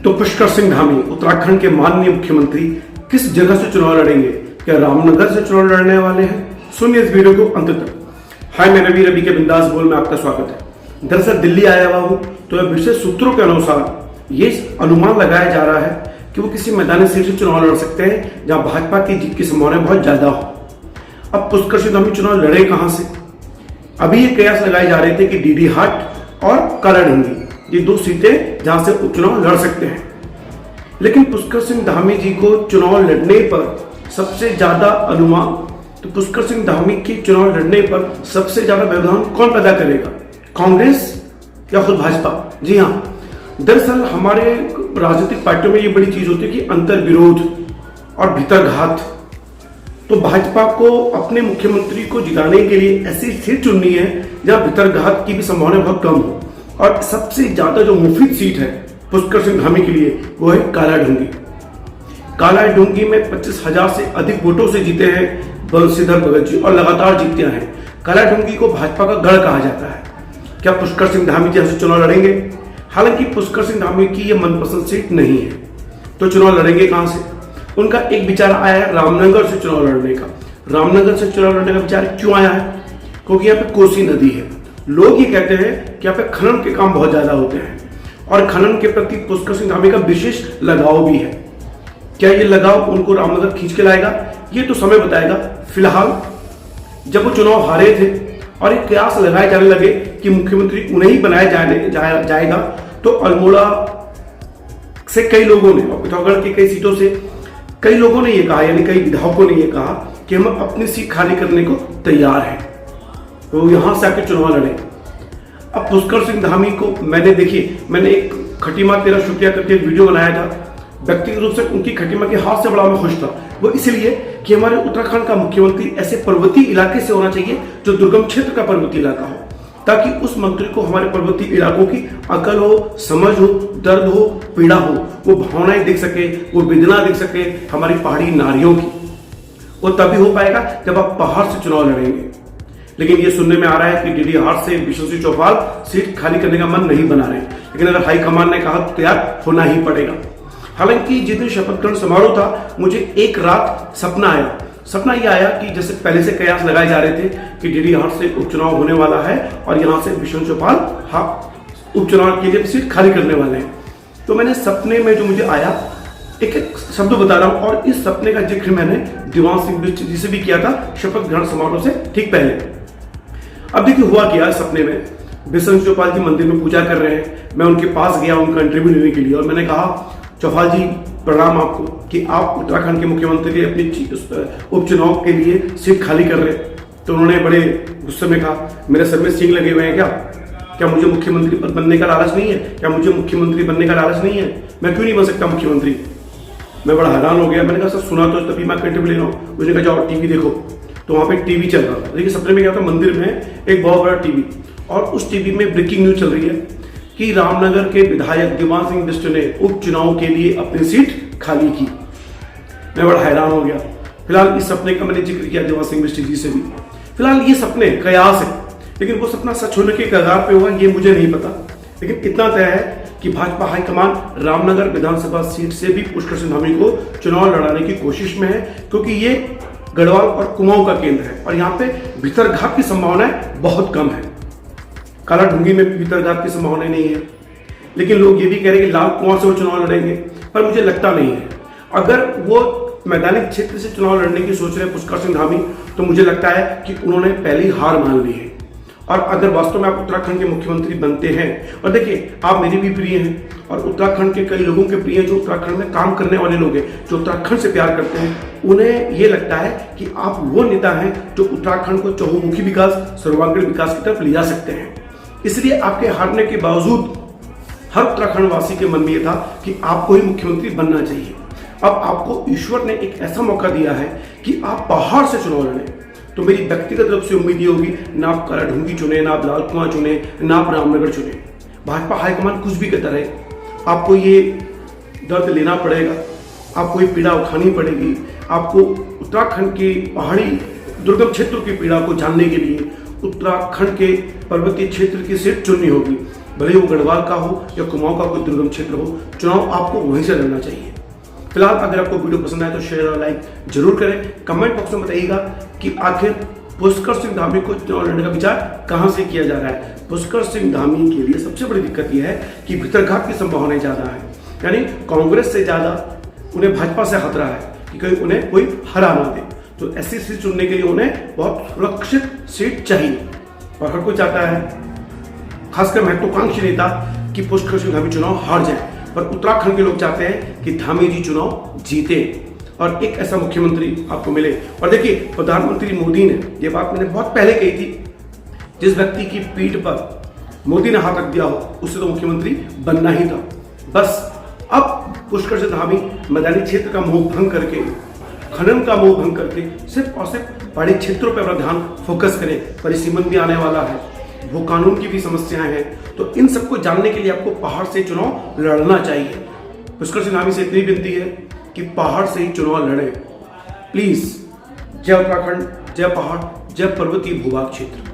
तो पुष्कर सिंह धामी उत्तराखंड के माननीय मुख्यमंत्री किस जगह से चुनाव लड़ेंगे? क्या रामनगर से चुनाव लड़ने वाले हैं? सुनिए इस वीडियो को अंत तक। हाय, मैं रवि के बिंदास बोल में आपका स्वागत है। दरअसल दिल्ली आया हुआ हूँ तो विशेष सूत्रों के अनुसार ये अनुमान लगाया जा रहा है कि वो किसी मैदानी सीट से चुनाव लड़ सकते हैं जहां भाजपा की जीत की संभावना बहुत ज्यादा हो। अब पुष्कर सिंह धामी चुनाव लड़े कहां से? अभी ये कयास लगाए जा रहे थे कि डीडी हाट और कालाढूंगी ये दो सीटें जहां से उपचुनाव लड़ सकते हैं, लेकिन पुष्कर सिंह धामी जी को चुनाव लड़ने पर सबसे ज्यादा अनुमान, तो पुष्कर सिंह धामी के चुनाव लड़ने पर सबसे ज्यादा व्यवधान कौन पैदा करेगा? कांग्रेस या खुद भाजपा? जी हाँ, दरअसल हमारे राजनीतिक पार्टियों में ये बड़ी चीज होती है कि अंतर विरोध और भीतरघात। तो भाजपा को अपने मुख्यमंत्री को जिताने के लिए ऐसी सीट चुननी है जहां भीतरघात की भी संभावना बहुत कम हो, और सबसे ज्यादा जो मुफीद सीट है पुष्कर सिंह धामी के लिए वो है कालाढूंगी। कालाढूंगी में 25,000 से अधिक वोटों से जीते हैं बंशीधर भगत जी और लगातार जीतते हैं। कालाढूंगी को भाजपा का गढ़ कहा जाता है। क्या पुष्कर सिंह धामी जी यहाँ से चुनाव लड़ेंगे? हालांकि पुष्कर सिंह धामी की ये मनपसंद सीट नहीं है, तो चुनाव लड़ेंगे कहां से? उनका एक विचार आया है रामनगर से चुनाव लड़ने का। रामनगर से चुनाव लड़ने का विचार क्यों आया है? क्योंकि यहाँ पे कोसी नदी है। लोग ये कहते हैं कि यहाँ पे खनन के काम बहुत ज्यादा होते हैं और खनन के प्रति पुष्कर सिंह धामी का विशेष लगाव भी है। क्या ये लगाव उनको रामनगर खींच के लाएगा? ये तो समय बताएगा। फिलहाल जब वो चुनाव हारे थे और एक कयास लगाए जाने लगे कि मुख्यमंत्री उन्हें ही बनाया जाएगा, तो अल्मोड़ा से कई लोगों ने और पिथौरागढ़ की कई सीटों से कई लोगों ने ये कहा, यानी कई विधायकों ने ये कहा कि हम अपनी सीट खाली करने को तैयार हैं, तो यहां से आके चुनाव लड़े। अब पुष्कर सिंह धामी को मैंने एक खटीमा तेरा शुक्रिया करके एक वीडियो बनाया था। व्यक्तिगत रूप से उनकी खटीमा के हाथ से बड़ा मैं खुश था। वो इसलिए कि हमारे उत्तराखंड का मुख्यमंत्री ऐसे पर्वतीय इलाके से होना चाहिए जो दुर्गम क्षेत्र का पर्वतीय इलाका हो, ताकि उस मंत्री को हमारे पर्वतीय इलाकों की अकल हो, समझ हो, दर्द हो, पीड़ा हो, वो भावनाएं देख सके, वो वेदना देख सके हमारी पहाड़ी नारियों की। वो तभी हो पाएगा जब आप पहाड़ से चुनाव लड़ेंगे। लेकिन ये सुनने में आ रहा है कि डीडी हाट से विश्वजीत चौपाल सीट खाली करने का मन नहीं बना रहे, लेकिन अगर हाईकमान ने कहा तो तैयार होना ही पड़ेगा। हालांकि जिस दिन शपथ ग्रहण समारोह था, मुझे एक रात सपना ये आया कि जैसे पहले से कयास लगाए जा रहे थे कि डीडी हाट से उपचुनाव होने वाला है और यहां से विश्वजीत चौपाल उपचुनाव के लिए सीट खाली करने वाले हैं। तो मैंने सपने में जो मुझे आया, एक एक शब्द बता रहा हूं, और इस सपने का जिक्र मैंने दीवान सिंह बिष्ट जी से भी किया था शपथ ग्रहण समारोह से ठीक पहले। अब देखिए हुआ क्या, सपने में विश्वजीत चौपाल जी मंदिर में पूजा कर रहे हैं। मैं उनके पास गया उनका इंटरव्यू लेने के लिए और मैंने कहा, चौपाल जी प्रणाम आपको कि आप उत्तराखंड के मुख्यमंत्री के अपने उपचुनाव के लिए सीट खाली कर रहे हैं। तो उन्होंने बड़े गुस्से में कहा, मेरे सर में सींग लगे हुए हैं क्या मुझे मुख्यमंत्री पद बनने का लालच नहीं है? क्या मुझे मुख्यमंत्री बनने का लालच नहीं है? मैं क्यों नहीं बन सकता मुख्यमंत्री? मैं बड़ा हैरान हो गया। मैंने कहा सर सुना तो तभी मैं इंटरव्यू ले रहा हूँ। उसने कहा जाओ टीवी देखो। तो वहां पे टीवी चल रहा था। देखिए सपने में क्या था, मंदिर में एक बहुत बड़ा टीवी, और उस टीवी में ब्रेकिंग न्यूज चल रही है कि रामनगर के विधायक दीवान सिंह बिष्ट ने उपचुनाव के लिए अपनी सीट खाली की। मैं बड़ा हैरान हो गया। फिलहाल इस सपने का मैंने जिक्र किया दीवान सिंह बिष्ट जी से भी। फिलहाल ये सपने कयास है, लेकिन वो सपना सच होने के कगार पे होगा ये मुझे नहीं पता। लेकिन इतना तय है कि भाजपा हाईकमान रामनगर विधानसभा सीट से भी पुष्कर सिंह धामी को चुनाव लड़ाने की कोशिश में है, क्योंकि ये गढ़वाल और कुमाऊं का केंद्र है और यहाँ पे भीतरघात की संभावनाएं बहुत कम है। कालाढूंगी में भीतरघात की संभावना नहीं है, लेकिन लोग ये भी कह रहे हैं कि लाल कुआं से वो चुनाव लड़ेंगे, पर मुझे लगता नहीं है। अगर वो मैदानी क्षेत्र से चुनाव लड़ने की सोच रहे हैं पुष्कर सिंह धामी, तो मुझे लगता है कि उन्होंने पहली हार मान ली है। और अगर वास्तव में आप उत्तराखंड के मुख्यमंत्री बनते हैं, और देखिए आप मेरे भी प्रिय हैं और उत्तराखंड के कई लोगों के प्रिय हैं जो उत्तराखंड में काम करने वाले लोग हैं, जो उत्तराखंड से प्यार करते हैं, उन्हें ये लगता है कि आप वो नेता हैं जो उत्तराखंड को चहुमुखी विकास, सर्वांगीण विकास की तरफ ले जा सकते हैं। इसलिए आपके हारने के बावजूद हर उत्तराखंड वासी के मन में यह था कि आपको ही मुख्यमंत्री बनना चाहिए। अब आपको ईश्वर ने एक ऐसा मौका दिया है कि आप पहाड़ से चुनाव लड़ें। तो मेरी व्यक्तिगत रूप से उम्मीद ये होगी, ना आप कालाढूंगी चुने, ना आप लाल कुआं चुने, ना आप रामनगर चुने। भाजपा हाईकमान कुछ भी कहता रहे, आपको ये दर्द लेना पड़ेगा, आपको ये पीड़ा उठानी पड़ेगी। आपको उत्तराखंड के पहाड़ी दुर्गम क्षेत्रों की पीड़ा को जानने के लिए उत्तराखंड के पर्वतीय क्षेत्र की सीट चुननी होगी। भले ही वो गढ़वाल का हो या कुमाऊं का कोई दुर्गम क्षेत्र हो, चुनाव आपको वहीं से लड़ना चाहिए। फिलहाल अगर आपको वीडियो पसंद आए तो शेयर और लाइक जरूर करें। कमेंट बॉक्स में बताइएगा कि आखिर पुष्कर सिंह धामी को चुनाव लड़ने का विचार कहां से किया जा रहा है। पुष्कर सिंह धामी के लिए सबसे बड़ी दिक्कत यह है कि भीतरघात की संभावनाएं ज्यादा है, यानी कांग्रेस से ज्यादा उन्हें भाजपा से खतरा है कि कहीं उन्हें कोई हरा ना दे। तो ऐसी सीट चुनने के लिए उन्हें बहुत सुरक्षित सीट चाहिए और हर कोई चाहता है, खासकर महत्वाकांक्षी नेता, कि पुष्कर सिंह धामी चुनाव हार जाए, पर उत्तराखंड के लोग चाहते हैं कि धामी जी चुनाव जीते और एक ऐसा मुख्यमंत्री आपको मिले। और देखिए, प्रधानमंत्री मोदी ने, ये बात मैंने बहुत पहले कही थी, जिस व्यक्ति की पीठ पर मोदी ने हाथ रख दिया हो उससे तो मुख्यमंत्री बनना ही था। बस अब पुष्कर सिंह धामी मैदानी क्षेत्र का मोह भंग करके, खनन का मोह भंग करके सिर्फ और सिर्फ पहाड़ी क्षेत्रों पर अपना ध्यान फोकस करें। परिसीमन भी आने वाला है, भू कानून की भी समस्याएं हैं, तो इन सबको जानने के लिए आपको पहाड़ से चुनाव लड़ना चाहिए। पुष्कर सिंह धामी से इतनी विनती है कि पहाड़ से ही चुनाव लड़ें प्लीज। जय उत्तराखंड, जय पहाड़, जय पर्वतीय भूभाग क्षेत्र।